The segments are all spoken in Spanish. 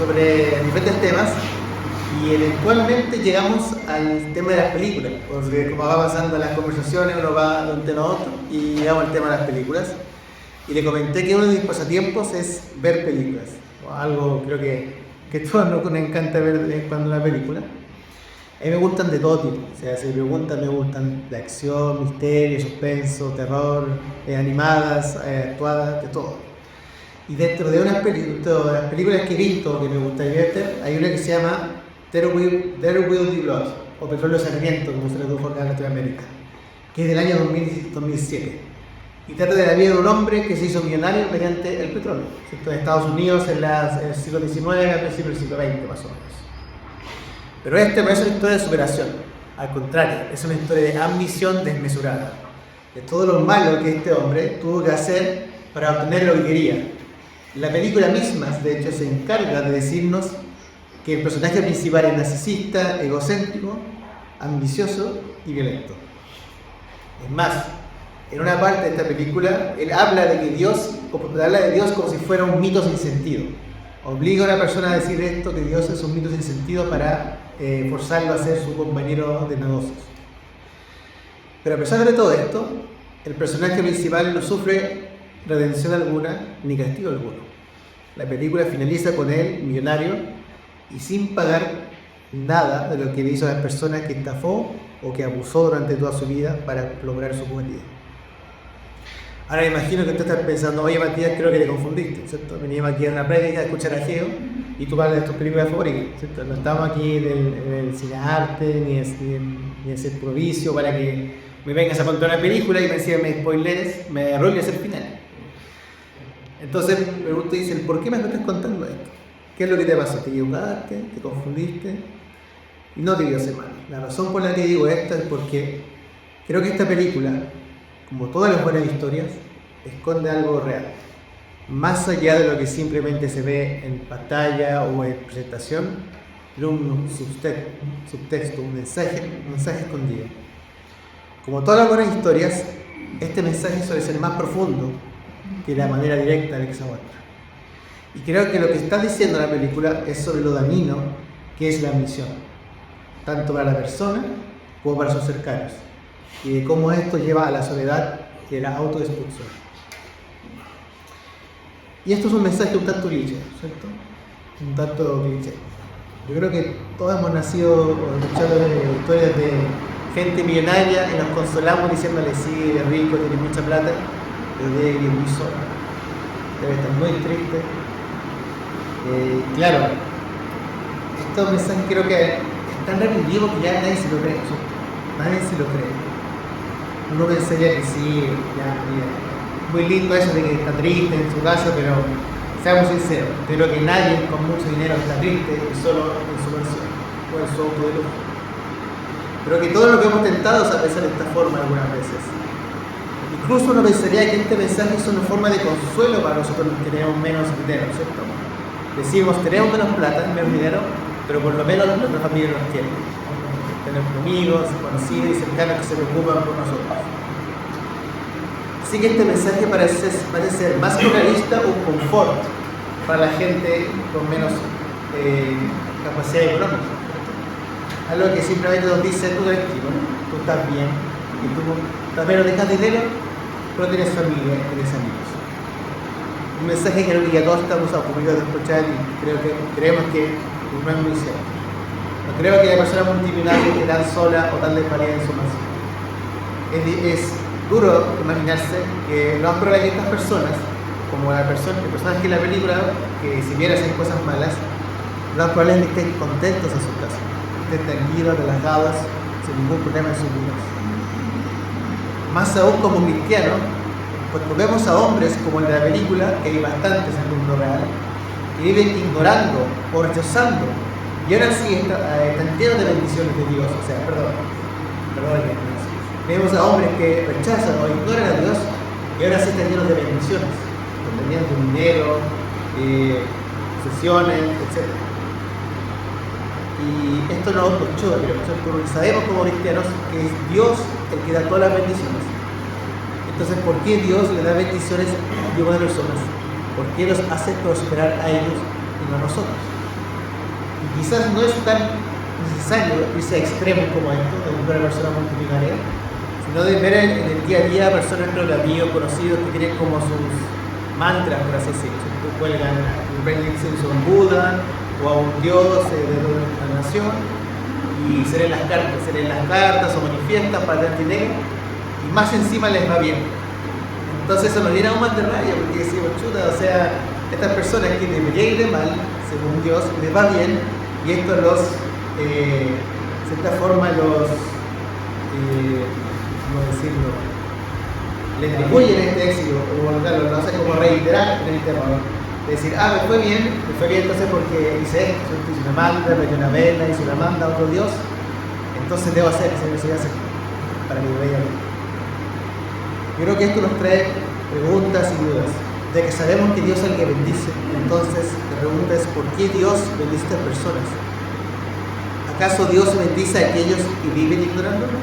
sobre diferentes temas y eventualmente llegamos al tema de las películas, porque como va pasando las conversaciones uno va de un tema a otro y llegamos al tema de las películas. Y le comenté que uno de mis pasatiempos es ver películas, o algo creo que a todos nos encanta ver de vez en cuando una película. A mí me gustan de todo tipo, o sea, si me preguntan, me gustan de acción, misterio, suspenso, terror, animadas, actuadas, de todo. Y dentro de de las películas que he visto que me gustaría ver, hay una que se llama There Will Be Blood, o Petróleo Sangriento, como se le tradujo acá en Latinoamérica, que es del año 2007. Y trata de la vida de un hombre que se hizo millonario mediante el petróleo, ¿cierto? En Estados Unidos en el siglo XIX, al principio del siglo XX, más o menos. Pero no es una historia de superación, al contrario, es una historia de ambición desmesurada, de todo lo malo que este hombre tuvo que hacer para obtener lo que quería. La película misma, de hecho, se encarga de decirnos que el personaje principal es narcisista, egocéntrico, ambicioso y violento. Es más, en una parte de esta película, él habla de Dios como si fuera un mito sin sentido. Obliga a una persona a decir esto, que Dios es un mito sin sentido, para forzarlo a ser su compañero de negocios. Pero a pesar de todo esto, el personaje principal no sufre redención alguna ni castigo alguno. La película finaliza con él, millonario, y sin pagar nada de lo que le hizo a las personas que estafó o que abusó durante toda su vida para lograr su cometido. Ahora me imagino que tú estás pensando, oye Matías, creo que te confundiste, ¿cierto? Venimos aquí a una práctica a escuchar a Geo y tú hablas de tus películas favoritas, ¿cierto? No estamos aquí en el cinearte ni en ese provicio para que me vengas a contar una película y me spoileres, me arruines el final. Entonces me pregunto y dicen, ¿por qué me estás contando esto? ¿Qué es lo que te pasó? ¿Te equivocaste? ¿Te confundiste? Y no te dio semana. La razón por la que digo esto es porque creo que esta película, como todas las buenas historias, esconde algo real. Más allá de lo que simplemente se ve en pantalla o en presentación, pero un subtexto, un mensaje escondido. Como todas las buenas historias, este mensaje suele ser más profundo que la manera directa de que se muestra. Y creo que lo que está diciendo la película es sobre lo dañino que es la ambición, tanto para la persona como para sus cercanos, y de cómo esto lleva a la soledad y a la autodestrucción. Y esto es un mensaje un tanto cliché, ¿cierto? Un tanto cliché. Yo creo que todos hemos nacido o escuchado historias de gente millonaria y nos consolamos diciéndole, sí, es rico, tiene mucha plata, pero debe vivir muy solo, debe estar muy triste. Claro, estos mensajes creo que es tan repetitivo que ya nadie se lo cree, ¿cierto? Nadie se lo cree. Uno pensaría que sí, ya, muy lindo eso de que está triste en su casa, pero seamos sinceros, creo que nadie con mucho dinero está triste y solo en su mansión o en su auto de lujo. Pero que todo lo que hemos tentado es a pensar de esta forma algunas veces. Incluso uno pensaría que este mensaje es una forma de consuelo para nosotros los que tenemos menos dinero, ¿cierto? Decimos, tenemos menos plata, menos dinero, pero por lo menos nuestra familia nos quiere. Tenemos amigos, conocidos y cercanos que se preocupan por nosotros. Así que este mensaje parece ser más que realista un confort para la gente con menos capacidad económica. Algo que simplemente nos dice, tú eres tipo, ¿no? Tú estás bien, y tú también no dejas dinero, pero tienes familia, tienes amigos. Un mensaje que creo que ya todos estamos ocupados de escuchar y creemos que no es muy cierto. No creo que la persona multimillonaria esté tan sola o tan desvalida en su mansión. Es duro imaginarse que lo más probable es que estas personas, como el personaje de la película, que si bien hacen cosas malas, lo más probable es que estén contentos en su casa, estén tranquilos, relajados, sin ningún problema en sus vidas. Más aún como cristianos, pues vemos a hombres como en la película, que hay bastantes en el mundo real, que viven ignorando o rechazando, y ahora sí están llenos de bendiciones de Dios, o sea, perdón, vemos a hombres que rechazan o ignoran a Dios, y ahora sí están llenos de bendiciones, están llenos de dinero, posesiones, etc. Y esto nos choca, porque sabemos como cristianos que es Dios el que da todas las bendiciones. Entonces, ¿por qué Dios le da bendiciones a tipo de personas? ¿Por qué los hace prosperar a ellos y no a nosotros? Quizás no es tan necesario irse a extremos como esto, de una persona multimillonaria, sino de ver en el día a día personas entre los amigos conocidos que tienen como sus mantras, por así decirlo. Tú cuelgan un incienso a un Buda o a un dios de una encarnación y se leen las cartas o manifiestan para tener dinero y más encima les va bien. Entonces eso nos llena aún más de rabia porque decimos, chuta, o sea, estas personas que deberían ir mal, según Dios, les va bien y esto de cierta forma ¿cómo decirlo? Les atribuyen este éxito, o claro, lo hacen como reiterar en el terror. Es decir, me fue bien entonces porque hice esto, hice una manda, metí una vela, hice una manda a otro Dios, entonces debo hacer esa necesidad para que me vaya bien. Yo creo que esto nos trae preguntas y dudas, de que sabemos que Dios es el que bendice, entonces la pregunta es ¿por qué Dios bendice a estas personas? ¿Acaso Dios bendice a aquellos que viven ignorándolo?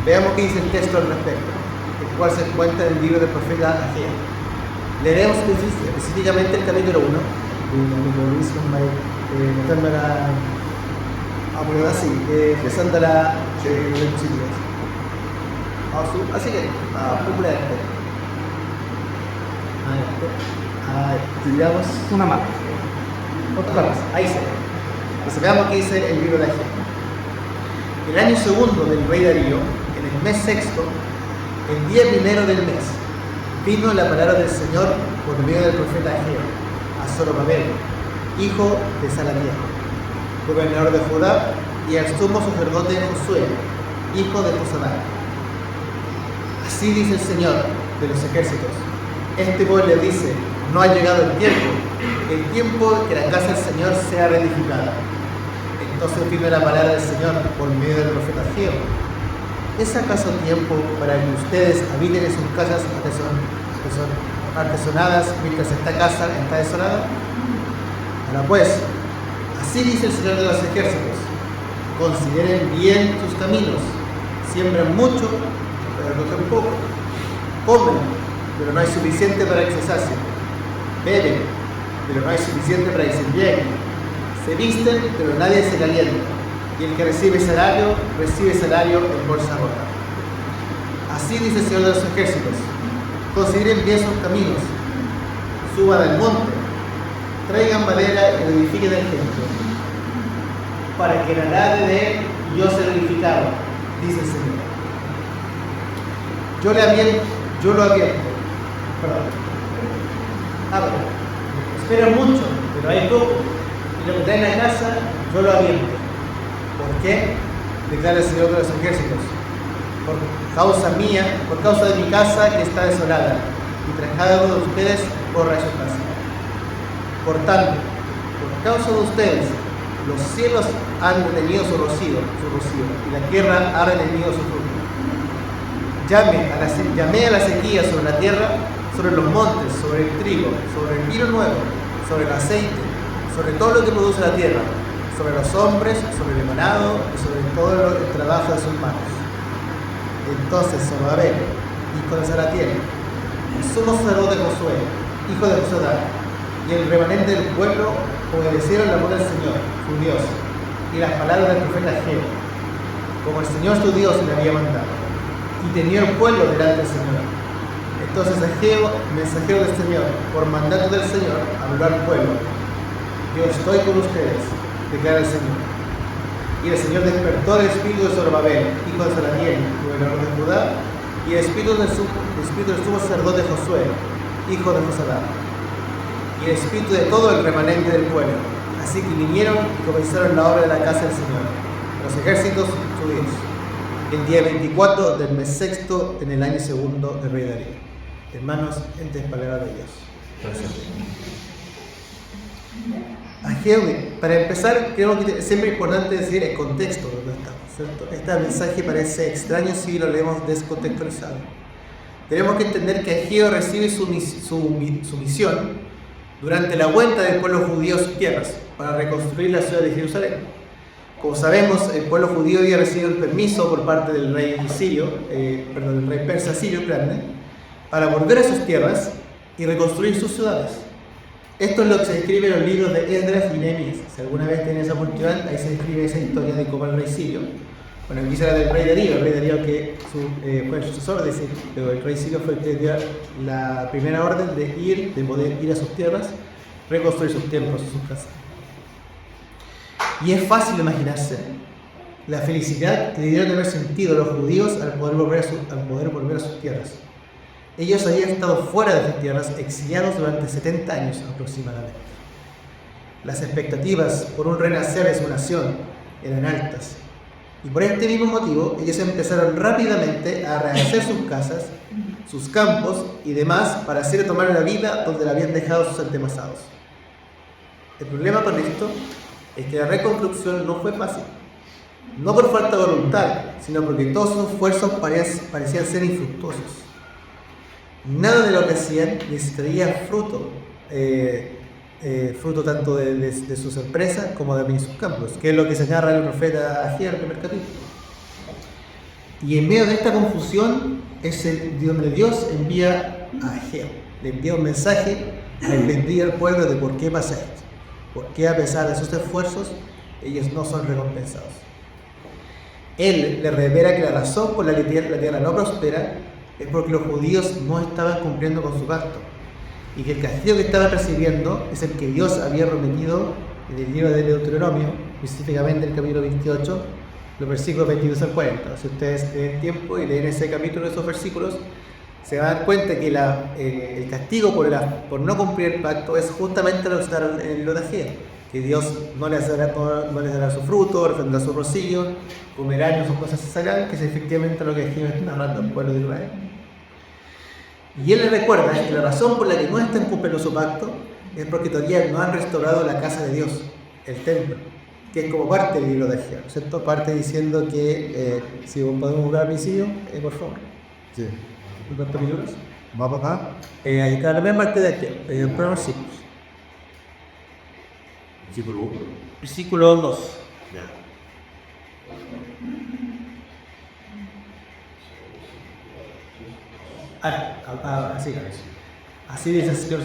Veamos qué dice el texto al respecto, el cual se encuentra en el libro del profeta Ageo. Leeremos específicamente el capítulo 1, empezando así que, popular. Tiramos una mano. Otra más, ahí se ve. Entonces veamos qué dice el libro de Ageo. El año segundo del rey Darío, en el mes sexto, el día primero del mes, vino la palabra del Señor por medio del profeta Ageo a Zorobabel, hijo de Salatiel, gobernador de Judá, y al sumo sacerdote Josué, hijo de Josadá. Así dice el Señor de los ejércitos. Este pueblo le dice, no ha llegado el tiempo que la casa del Señor sea reedificada. Entonces vino la palabra del Señor por medio del profeta Ageo. ¿Es acaso tiempo para que ustedes habiten en sus casas artesonadas mientras esta casa está desolada? Ahora pues, así dice el Señor de los ejércitos, consideren bien sus caminos, siembran mucho, pero recogen poco, comen, pero no hay suficiente para que se sacien, beben, pero no hay suficiente para que se embriaguen, se visten, pero nadie se calienta, y el que recibe salario en bolsa rota. Así dice el Señor de los ejércitos, consideren bien sus caminos, suban al monte, traigan madera y edifiquen el templo, para que en agrade de él y yo sea edificado, dice el Señor. Yo lo advierto. Esperan mucho, pero hay poco. Y lo que traen a casa, yo lo advierto. ¿Por qué? Declara el Señor de los ejércitos. Por causa mía, por causa de mi casa que está desolada, y tras cada uno de ustedes corra a su casa. Por tanto, por causa de ustedes, los cielos han retenido su rocío, y la tierra ha retenido su fruto. Llamé a la sequía sobre la tierra, sobre los montes, sobre el trigo, sobre el vino nuevo, sobre el aceite, sobre todo lo que produce la tierra, sobre los hombres, sobre el ganado y sobre todo el trabajo de sus manos. Entonces Zorobabel, hijo de Salatiel, el sumo sacerdote Josué, hijo de Josadá, y el remanente del pueblo obedecieron la voz del Señor, su Dios, y las palabras del profeta Ageo, como el Señor su Dios le había mandado, y temió el pueblo delante del Señor. Entonces Ageo, mensajero del Señor, por mandato del Señor, habló al pueblo: yo estoy con ustedes, declara el Señor. Y el Señor despertó el espíritu de Zorobabel, hijo de Salatiel, gobernador de Judá, y el espíritu del sumo sacerdote Josué, hijo de Josadá, y el espíritu de todo el remanente del pueblo. Así que vinieron y comenzaron la obra de la casa del Señor, los ejércitos judíos, el día 24 del mes sexto, en el año segundo del rey Darío. Hermanos, esta es palabra de Dios. Gracias. Ageo, para empezar, creo que siempre es importante decir el contexto donde estamos, ¿cierto? Este mensaje parece extraño si lo leemos descontextualizado. Tenemos que entender que Ageo recibe su misión durante la vuelta del pueblo judío a sus tierras para reconstruir la ciudad de Jerusalén. Como sabemos, el pueblo judío había recibido el permiso por parte del rey el rey persa Sirio el Grande, para volver a sus tierras y reconstruir sus ciudades. Esto es lo que se describe en los libros de Esdras y Nehemías. Si alguna vez tienen esa oportunidad, ahí se describe esa historia de cómo el rey Sirio, bueno, aquí será del rey Darío que fue el sucesor de ese, pero el rey Sirio fue el que dio la primera orden de poder ir a sus tierras, reconstruir sus templos y sus casas. Y es fácil imaginarse la felicidad que debieron haber sentido los judíos al poder volver a sus tierras. Ellos habían estado fuera de sus tierras, exiliados durante 70 años aproximadamente. Las expectativas por un renacer de su nación eran altas. Y por este mismo motivo, ellos empezaron rápidamente a rehacer sus casas, sus campos y demás para así retomar la vida donde la habían dejado sus antepasados. El problema con esto es que la reconstrucción no fue fácil. No por falta de voluntad, sino porque todos sus esfuerzos parecían ser infructuosos. Nada de lo que hacían necesitaría fruto tanto de sus empresas como de sus campos, que es lo que se narra el profeta Ageo en el primer capítulo. Y en medio de esta confusión es donde Dios envía a Ageo, le envía un mensaje a entender al pueblo de por qué pasa esto, por qué a pesar de sus esfuerzos ellos no son recompensados. Él le revela que la razón por la que la tierra no prospera es porque los judíos no estaban cumpliendo con su pacto, y que el castigo que estaban recibiendo es el que Dios había prometido en el libro de Deuteronomio, específicamente en el capítulo 28, los versículos 22 al 40. Si ustedes tienen tiempo y leen ese capítulo de esos versículos, se van a dar cuenta que el castigo por no cumplir el pacto es justamente lo que está en el libro de Ageo, que Dios no les dará su fruto, refrendará su rocío, comerán y sus cosas se sacarán, que es efectivamente lo que Ageo está narrando al pueblo de Israel. Y él le recuerda que la razón por la que no están cumpliendo su pacto es porque todavía no han restaurado la casa de Dios, el templo, que es como parte del libro de Ageo, ¿cierto? Parte diciendo que, si podemos buscar mi sitio, por favor. Sí. ¿Cuántos libros? ¿Va para acá? Ahí cada vez parte de Ageo, en primer versículo. Versículo 1. Versículo 2. Ya. Así dice el Señor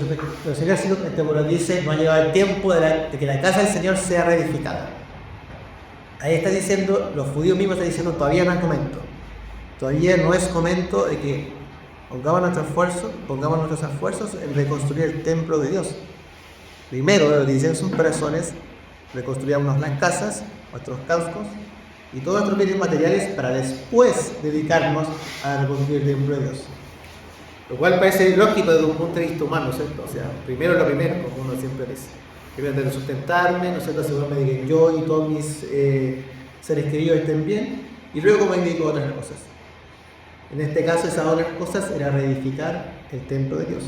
los ejércitos, dice, no ha llegado el tiempo de que la casa del Señor sea reedificada. Ahí está diciendo, los judíos mismos están diciendo, todavía no es momento. Todavía no es momento de que pongamos nuestros esfuerzos en reconstruir el templo de Dios. Primero, lo que dicen sus corazones, reconstruyamos las casas, nuestros cascos y todos nuestros bienes materiales para después dedicarnos a reconstruir el templo de Dios. Lo cual parece lógico desde un punto de vista humano, ¿cierto? O sea, primero lo primero, como uno siempre dice. Primero tengo que sustentarme, ¿no es cierto? Asegurarme de que yo y todos mis seres queridos estén bien, y luego me dedico a otras cosas. En este caso, esas otras cosas era reedificar el templo de Dios.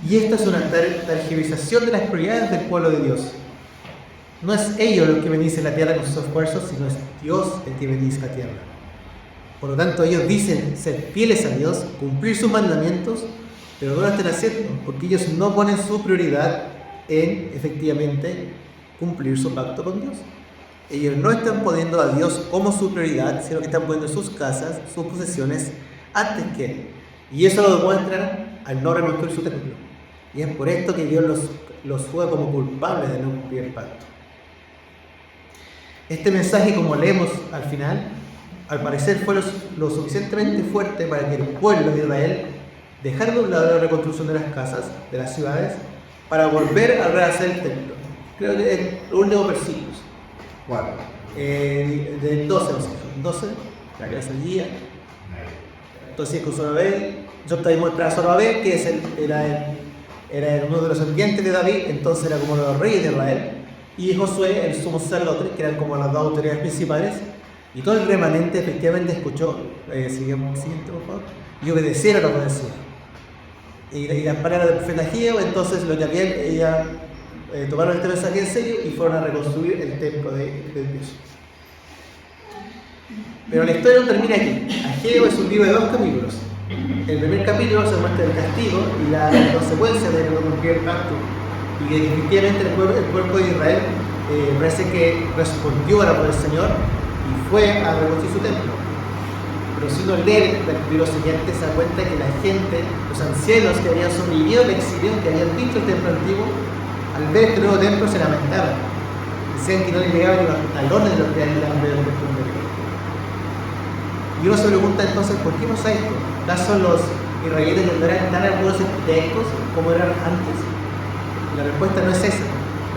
Y esta es una tergiversación de las prioridades del pueblo de Dios. No es ellos los que bendicen la tierra con sus esfuerzos, sino es Dios el que bendice la tierra. Por lo tanto, ellos dicen ser fieles a Dios, cumplir sus mandamientos, pero no lo están haciendo, porque ellos no ponen su prioridad en, efectivamente, cumplir su pacto con Dios. Ellos no están poniendo a Dios como su prioridad, sino que están poniendo sus casas, sus posesiones, antes que Él. Y eso lo demuestran al no reconstruir su templo. Y es por esto que Dios los juega como culpables de no cumplir el pacto. Este mensaje, como leemos al final, al parecer fue lo suficientemente fuerte para que el pueblo de Israel dejara de un lado la reconstrucción de las casas, de las ciudades, para volver a rehacer el templo. Creo que en los últimos versículos. ¿Cuál? Del 12, la que es el día. Entonces con Zorobabel, yo estaba esperando a Zorobabel, que era uno de los sirvientes de David, entonces era como los reyes de Israel, y Josué, el sumo sacerdote, que eran como las dos autoridades principales, y todo el remanente efectivamente escuchó, siguiente por favor, y obedecieron lo que decía. Y las palabras del profeta Ageo, entonces lo que habían, tomaron este mensaje en serio y fueron a reconstruir el templo de Dios. Pero la historia no termina aquí. Ageo es un libro de 2 capítulos. El primer capítulo se muestra el castigo y la consecuencia de no cumplir el pacto, y que definitivamente el pueblo de Israel parece que respondió a la voz del Señor y fue a reconstruir su templo. Pero si uno lee el libro siguiente, se da cuenta que la gente, los ancianos que habían sobrevivido al exilio, que habían visto el templo antiguo, al ver este nuevo templo se lamentaban. Decían que no les llegaban ni los talones de los que habían de los templos anteriores. Y uno se pregunta entonces, ¿por qué pasa esto? ¿Acaso los israelitas no eran tan algunos arquitectos como eran antes? La respuesta no es esa.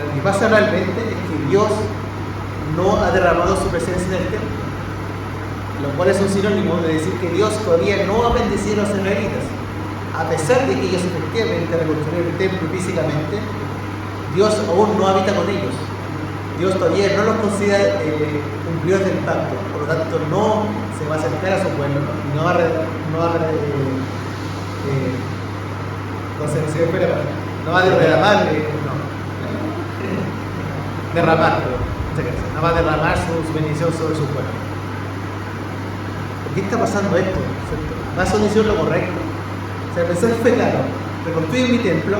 Lo que pasa realmente es que Dios no ha derramado su presencia en el templo, lo cual es un sinónimo de decir que Dios todavía no ha bendecido a los israelitas. A pesar de que ellos efectivamente reconstruyeron el templo físicamente, Dios aún no habita con ellos. Dios todavía no los considera cumplidores del pacto, por lo tanto no se va a acercar a su pueblo, no va a derramar su bendición sobre su pueblo. ¿Por qué está pasando esto? ¿Cierto? ¿Va a decisión lo correcto? O sea, pensar fue claro, reconstruir mi templo,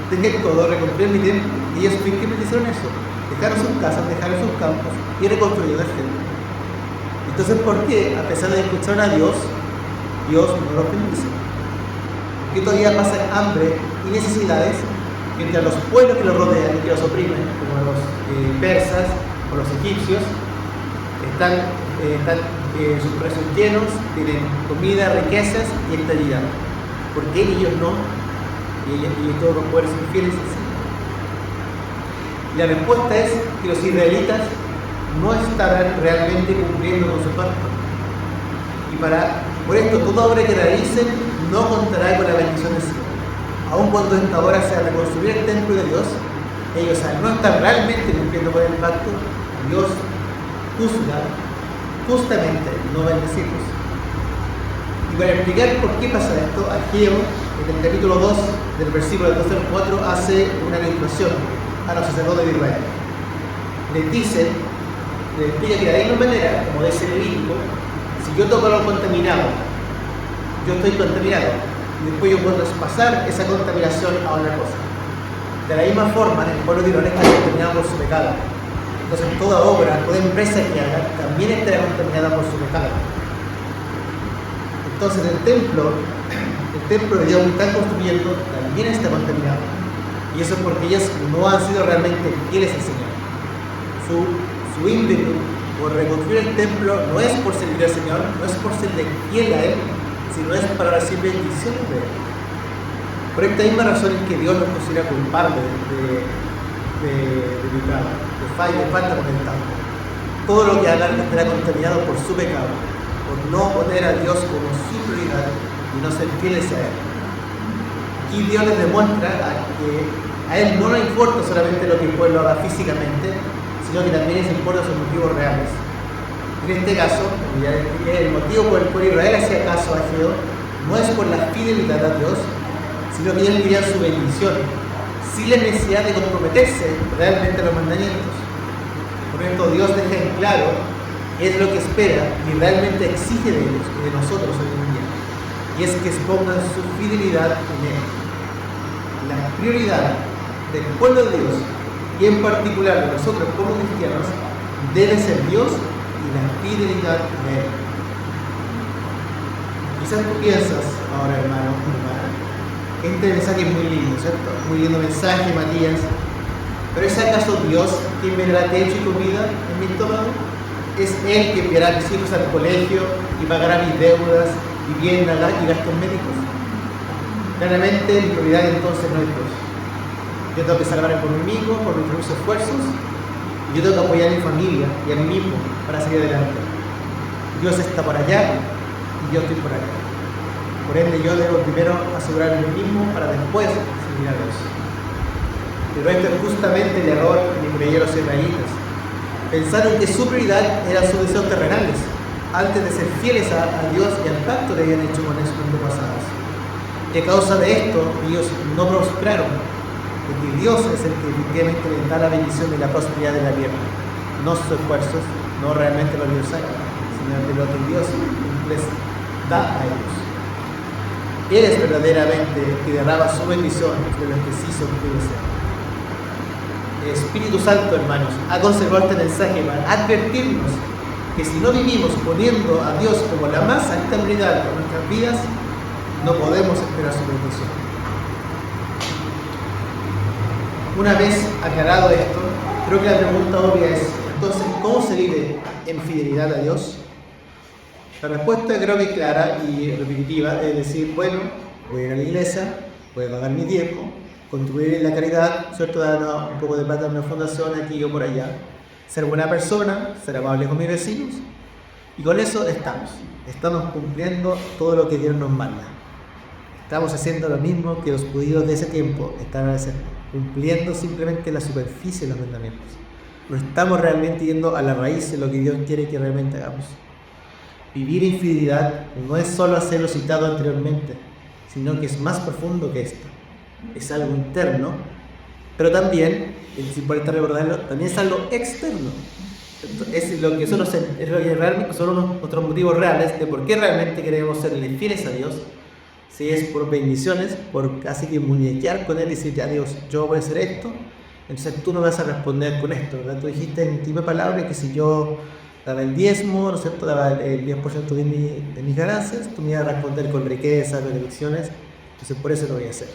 tenía todo, reconstruir mi templo, y ellos finalmente hicieron eso. Dejaron sus casas, dejaron sus campos y reconstruyeron el templo. Entonces, ¿por qué, a pesar de escuchar a Dios, Dios no los bendice? ¿Por qué todavía pasan hambre y necesidades mientras los pueblos que los rodean y que los oprimen, como los persas o los egipcios, están sus precios llenos, tienen comida, riquezas y estabilidad? ¿Por qué ellos no? Y todos los pueblos infieles así. Y la respuesta es que los israelitas no estarán realmente cumpliendo con su pacto. Y por esto, toda obra que realicen no contará con la bendición de Dios. Aun cuando esta obra sea reconstruir el templo de Dios, ellos al no estar realmente cumpliendo con el pacto, Dios juzga justamente no bendecirlos. Y para explicar por qué pasa esto, Ageo, en el capítulo 2, del versículo del 12 al 4, hace una ilustración a los sacerdotes de Israel. Les explica que de la misma manera, como dice Levítico, si yo toco algo contaminado, yo estoy contaminado, y después yo puedo traspasar esa contaminación a otra cosa. De la misma forma, el pueblo de Israel está contaminado por su pecado. Entonces, toda obra, toda empresa que haga, también estará contaminada por su pecado. Entonces, el templo de Dios que están construyendo también está contaminado. Y eso es porque ellos no han sido realmente fieles al Señor. Su ímpetu por reconstruir el templo no es por servir al Señor, no es por serle fiel a Él, sino es para recibir bendiciones de Él. Por esta misma razón es que Dios nos considera culpables de pecado, de falta con el tanto. Todo lo que hagan estará contaminado por su pecado, por no poner a Dios como su prioridad y no ser fieles a Él. Y Dios les demuestra que a Él no le importa solamente lo que el pueblo haga físicamente, sino que también les importa sus motivos reales. En este caso, el motivo por el cual Israel hacía caso a Ageo no es por la fidelidad a Dios, sino que ellos querían su bendición, sin la necesidad de comprometerse realmente a los mandamientos. Por esto Dios deja en claro qué es lo que espera y realmente exige de ellos y de nosotros hoy en día, y es que expongan su fidelidad en Él. La prioridad del pueblo de Dios, y en particular de nosotros como cristianos, debe ser Dios y la fidelidad en Él. Quizás tú piensas ahora, hermano, hermana, este mensaje es muy lindo, ¿cierto? Muy lindo mensaje, Matías, pero ¿es acaso Dios quien me dará techo y comida en mi estómago? ¿Es Él quien enviará a mis hijos al colegio y pagará mis deudas, vivienda y gastos médicos? Claramente mi prioridad entonces no es Dios. Yo tengo que salvarme por mí mismo, por mis propios esfuerzos, y yo tengo que apoyar a mi familia y a mí mismo para seguir adelante. Dios está por allá y yo estoy por acá. Por ende, yo debo primero asegurarme a mí mismo para después seguir a Dios. Pero esto es justamente el error que creyeron los israelitas. Pensaron que su prioridad eran sus deseos terrenales, antes de ser fieles a Dios y al pacto que habían hecho con sus antepasados. Y a causa de esto, ellos no prosperaron, porque Dios es el que efectivamente les da la bendición de la prosperidad de la tierra, no sus esfuerzos, no realmente lo que ellos hagan, sino de lo que Dios les da a ellos. Él es verdaderamente el que derrama su bendición de los que sí son fieles. El Espíritu Santo, hermanos, ha conservado este mensaje para advertirnos que si no vivimos poniendo a Dios como la más alta prioridad de nuestras vidas, no podemos esperar su bendición. Una vez aclarado esto, creo que la pregunta obvia es, entonces, ¿cómo se vive en fidelidad a Dios? La respuesta creo que es clara y repetitiva, es decir, bueno, voy a ir a la iglesia, voy a pagar mi diezmo, contribuir en la caridad, ¿cierto? Dar un poco de plata a una fundación aquí o por allá, ser buena persona, ser amable con mis vecinos, y con eso estamos cumpliendo todo lo que Dios nos manda. Estamos haciendo lo mismo que los judíos de ese tiempo estaban haciendo, cumpliendo simplemente la superficie de los mandamientos. No estamos realmente yendo a la raíz de lo que Dios quiere que realmente hagamos. Vivir en fidelidad no es solo hacer lo citado anteriormente, sino que es más profundo que esto. Es algo interno, pero también, es importante recordarlo, también es algo externo. Es lo que realmente son nuestros motivos reales de por qué realmente queremos serle fieles a Dios. Si es por bendiciones, por casi que muñequear con Él y decir, ya Dios, yo voy a hacer esto, entonces tú me vas a responder con esto, ¿verdad? Tú dijiste en tu palabra que si yo daba el diezmo, ¿no es cierto?, daba el 10% de mis ganancias, tú me ibas a responder con riquezas, bendiciones, entonces por eso lo voy a hacer.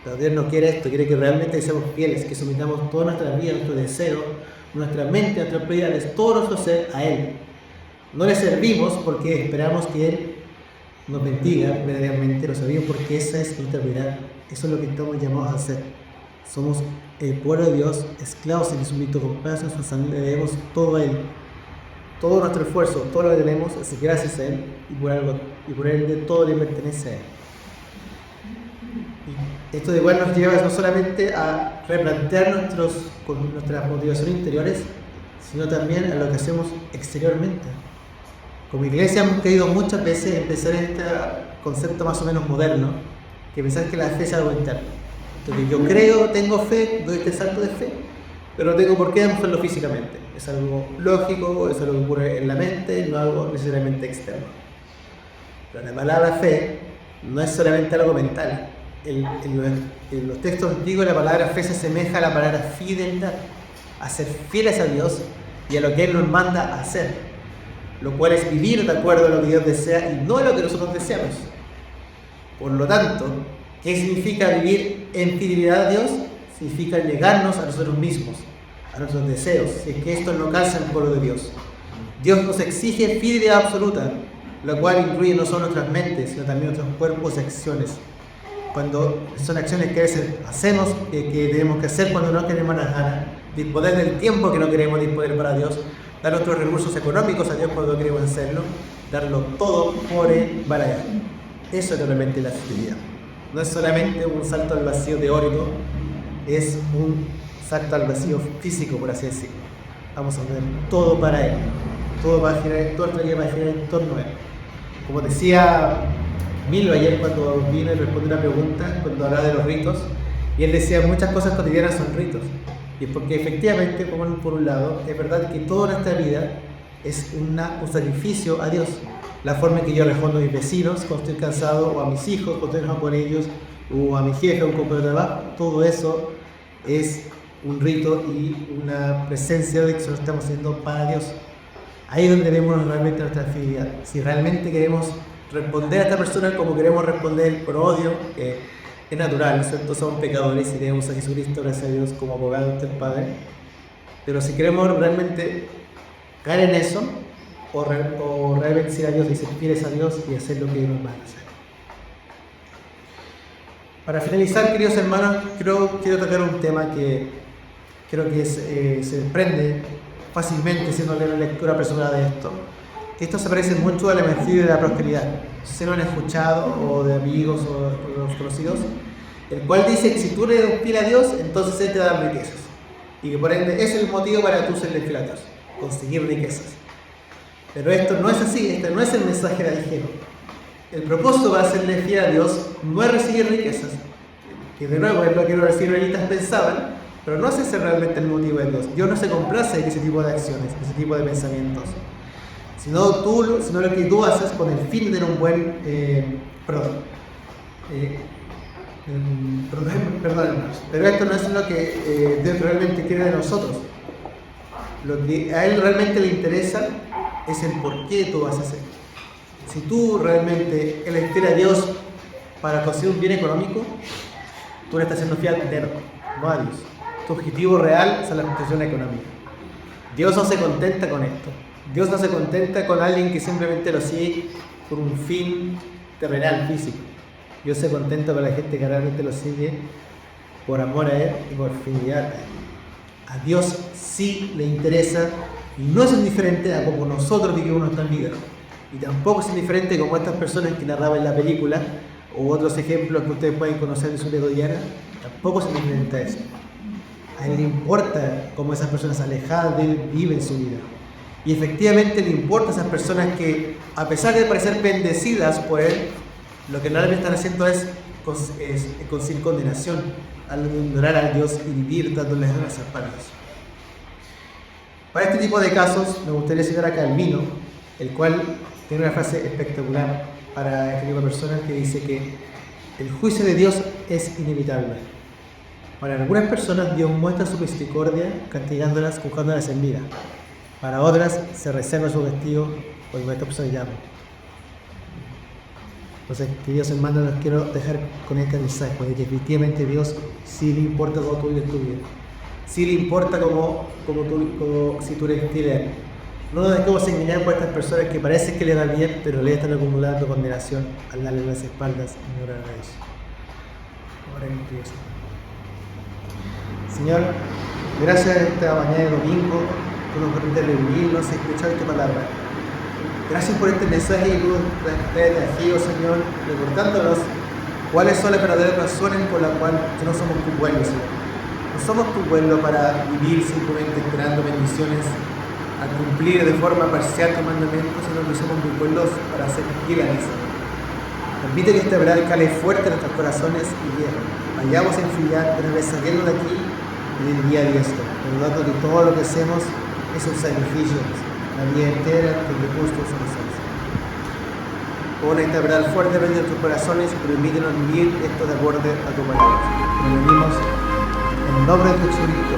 Pero Dios no quiere esto, quiere que realmente seamos fieles, que sometamos toda nuestra vida, nuestro deseo, nuestra mente, nuestras prioridades, todo nuestro ser a Él. No le servimos porque esperamos que Él nos bendiga verdaderamente, lo sabemos porque esa es nuestra prioridad, eso es lo que estamos llamados a hacer. Somos el pueblo de Dios, esclavos en Jesucristo, comprados en su sangre, le debemos todo a Él. Todo nuestro esfuerzo, todo lo que tenemos es gracias a Él y por Él de todo le pertenece a Él. Y esto de igual nos lleva no solamente a replantear nuestras motivaciones interiores, sino también a lo que hacemos exteriormente. Como iglesia hemos querido muchas veces empezar este concepto más o menos moderno, que pensar que la fe es algo interno. Entonces yo creo, tengo fe, doy este salto de fe, pero no tengo por qué demostrarlo físicamente. Es algo lógico, es algo que ocurre en la mente, no algo necesariamente externo. Pero la palabra fe no es solamente algo mental. En los textos antiguos la palabra fe se asemeja a la palabra fidelidad, a ser fieles a Dios y a lo que Él nos manda a hacer, lo cual es vivir de acuerdo a lo que Dios desea y no a lo que nosotros deseamos. Por lo tanto, ¿qué significa vivir en fidelidad a Dios? Significa negarnos a nosotros mismos, a nuestros deseos, si es que esto no calza en el pueblo de Dios. Dios nos exige fidelidad absoluta, lo cual incluye no solo nuestras mentes, sino también nuestros cuerpos y acciones. Cuando son acciones que a veces hacemos, que tenemos que hacer cuando no queremos las ganas, disponer del tiempo que no queremos disponer para Dios, dar nuestros recursos económicos a Dios cuando no queremos hacerlo, darlo todo por Él, para Él. Eso es realmente la fidelidad. No es solamente un salto al vacío teórico, es un salto al vacío físico, por así decirlo. Vamos a poner todo para Él, todo va a girar, todo nuestra vida va a girar en torno a Él. Como decía Milo ayer cuando vino y respondió una pregunta, cuando hablaba de los ritos, y él decía muchas cosas cotidianas son ritos. Y es porque efectivamente, como por un lado, es verdad que toda nuestra vida es un sacrificio a Dios. La forma en que yo respondo a mis vecinos cuando estoy cansado, o a mis hijos cuando estoy enojado con ellos, o a mi jefe, un compañero de trabajo, todo eso es un rito y una presencia de que lo estamos haciendo para Dios. Ahí es donde vemos realmente nuestra fidelidad. Si realmente queremos responder a esta persona como queremos responder por odio, que es natural, ¿cierto? Somos pecadores y tenemos a Jesucristo, gracias a Dios, como abogado ante el Padre. Pero si queremos realmente caer en eso, o realmente ser a Dios y ser fieles a Dios y hacer lo que nos va a hacer. Para finalizar, queridos hermanos, quiero tocar un tema que creo que se desprende fácilmente si uno lee una lectura personal de esto. Esto se parece mucho al Evangelio de la prosperidad. Si lo han escuchado, o de amigos o de los conocidos, el cual dice que si tú eres fiel a Dios, entonces Él te va a dar riquezas. Y que por ende es el motivo para tú serle fiel a Dios, conseguir riquezas. Pero esto no es así, este no es el mensaje de ligero. El propósito para serle fiel a Dios no es recibir riquezas, que de nuevo es lo que los israelitas pensaban, pero no es ese realmente el motivo de Dios. Dios no se complace en ese tipo de acciones, ese tipo de pensamientos. Sino lo que tú haces con el fin de tener un buen... perdón, hermanos. Pero esto no es lo que Dios realmente quiere de nosotros. Lo que a Él realmente le interesa es el por qué tú vas a hacer. Si tú realmente elegiste a Dios para conseguir un bien económico, tú le estás siendo fiel al dinero, no a Dios. Tu objetivo real es la prestación económica. Dios no se contenta con esto. Dios no se contenta con alguien que simplemente lo sigue por un fin terrenal, físico. Dios se contenta con la gente que realmente lo sigue por amor a Él y por fidelidad a Él. A Dios sí le interesa y no es indiferente a como nosotros vivimos nuestra vida. Y tampoco es indiferente como estas personas que narraban la película o otros ejemplos que ustedes pueden conocer de su vida diaria. Tampoco es indiferente a eso. A Él le importa cómo esas personas alejadas de Él viven su vida. Y efectivamente le importa a esas personas que, a pesar de parecer bendecidas por Él, lo que realmente están haciendo es sin condenación, al ignorar a Dios y vivir dándoles las espaldas. Para este tipo de casos, me gustaría citar a Calvino, el cual tiene una frase espectacular para este tipo de personas que dice que el juicio de Dios es inevitable. Para algunas personas, Dios muestra su misericordia castigándolas, juzgándolas en vida. Para otras, se reserva su castigo cuando esta persona llama. Entonces, queridos hermanos, los quiero dejar con este mensaje de que efectivamente Dios sí le importa cómo tú vives tu vida. Sí le importa como si tú eres fiel a Él. No nos dejemos engañar por estas personas que parece que le da bien, pero le están acumulando condenación al darle las espaldas y ignorar a Dios. Ahora en Dios. Señor, gracias a esta mañana de domingo, tú nos permites reunirnos y escuchar tu palabra. Gracias por este mensaje que tú traes aquí, oh Señor, recordándonos cuáles son las verdaderas razones por las cuales no somos tu pueblo, Señor. No somos tu pueblo para vivir simplemente esperando bendiciones, a cumplir de forma parcial tus mandamientos, sino que somos tu pueblo para hacer fiel a ti, Señor. Permite que esta verdad cale fuerte en nuestros corazones y vayamos en fidelidad, una vez saliendo de aquí y del día a día esto, recordando que todo lo que hacemos es un sacrificio, la vida entera que le justo son nosotros. Pon esta verdad fuerte en nuestros corazones y permítenos vivir esto de acuerdo a tu palabra. Nos unimos en el nombre de Jesucristo.